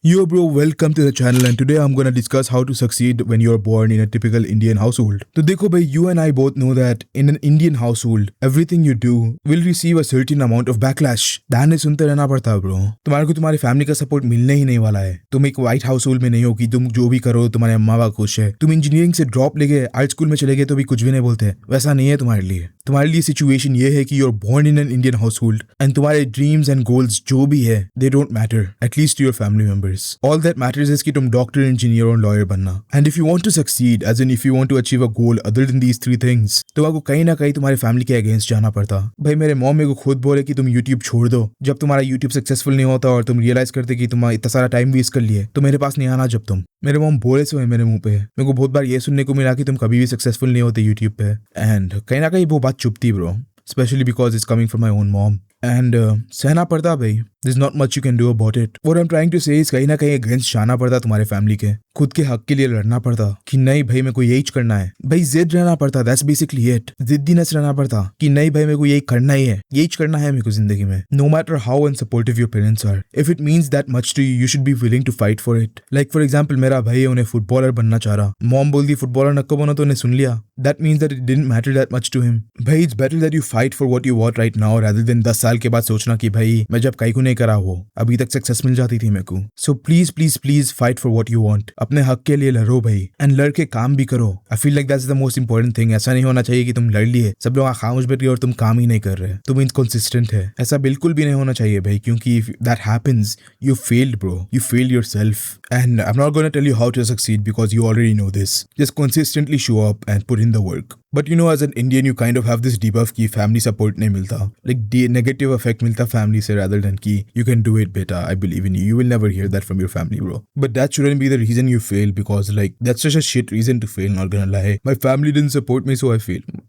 Yo bro, welcome to the channel and today I'm gonna discuss how to succeed when you're born in a typical Indian household. तो देखो भाई, you and I both know that in an Indian household, everything you do will receive a certain amount of backlash. दाने सुनते रहना पड़ता है bro. तुम्हारे को तुम्हारी फैमिली का सपोर्ट मिलने ही नहीं वाला है. तुम एक व्हाइट हाउस होल्ड में नहीं हो कि तुम जो भी करो तुम्हारे अम्मा बाप खुश है. तुम इंजीनियरिंग से ड्रॉप लेके आर्ट स्कूल में चले गए तो भी कुछ भी नहीं बोलते. वैसा नहीं है तुम्हारे लिए. तुम्हारे लिए सिचुएशन ये है कि you're born in an Indian household and तुम्हारे ड्रीम्स एंड गोल्स जो भी है they don't matter, at least to your family members. All that matters is कि तुम डॉक्टर, इंजीनियर और लॉयर बनना. And if you want to succeed, as in if you want to achieve a goal other than these three things, तो आपको कहीं ना कहीं तुम्हारी फैमिली के अगेंस्ट जाना पड़ता. भाई मेरे मॉम मेरे को खुद बोले कि तुम यूट्यूब छोड़ दो. जब तुम्हारा यूट्यूब सक्सेसफुल नहीं होता और तुम रियलाइज करते कि तुम इतना सारा टाइम वेस्ट कर लिए तो मेरे पास नहीं आना. जब तुम मेरे मॉम बोले से मेरे मुंह पे मेरे को बहुत बार ये सुनने को मिला कि तुम कभी भी सक्सेसफुल नहीं होते यूट्यूब पे. एंड कहीं ना कहीं वो बात चुभती bro, especially because it's coming from my own mom. And सहना पड़ता भाई. There's not much you can do about it. What I'm trying to say is कहीं ना कहीं अगेंस्ट जाना पड़ता तुम्हारे फैमिली के. खुद के हक के लिए लड़ना पड़ता कि नहीं भाई मेरे को यही करना है. भाई जिद रहना पड़ता. That's basically it. जिद्दीनेस रहना पड़ता कि नहीं भाई मेरे को यही करना ही है, यही करना है मेरे को जिंदगी में. No matter how unsupportive your parents are, if it means that much to you, you should be willing to fight for it. Like for example, मेरा भाई है, उन्हें फुटबॉलर बनना चाह रहा. मॉम बोल दी फुटबॉलर नक्को बनो तो उन्हें सुन लिया. That means that it didn't matter that much to him. भाई it's better that you fight for what you want right now rather than 10 साल के बाद सोचना कि भाई मैं जब कहीं को नहीं करा हो अभी तक सक्सेस मिल जाती थी मेरे को. So please please please fight for what you want. अपने हक के लिए लड़ो भाई एंड लड़ के काम भी करो. I feel like that's the most important thing. ऐसा नहीं होना चाहिए कि तुम लड़ लिए, सब लोग खामोश बैठ गए और तुम काम ही नहीं कर रहे, तुम इनकंसिस्टेंट है. ऐसा बिल्कुल भी नहीं होना चाहिए भाई, क्योंकि if that happens you failed bro, you failed yourself. And I am not gonna tell you how to succeed because you already know this. Just consistently show up and put in the work. But you know, as an Indian, you kind of have this debuff कि family support नहीं मिलता. Like negative effect मिलता family से rather than कि you can do it better, I believe in you. You will never hear that from your family, bro. But that shouldn't be the reason you fail, because like that's such a shit reason to fail, not gonna lie. My family didn't support me so I failed.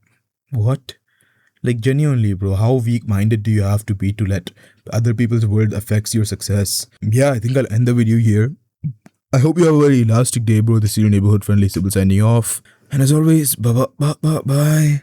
What? Like genuinely, bro, how weak-minded do you have to be to let other people's word affects your success? Yeah, I think I'll end the video here. I hope you have a very elastic day, bro. This is your neighborhood friendly Sybil signing off. And as always, bye.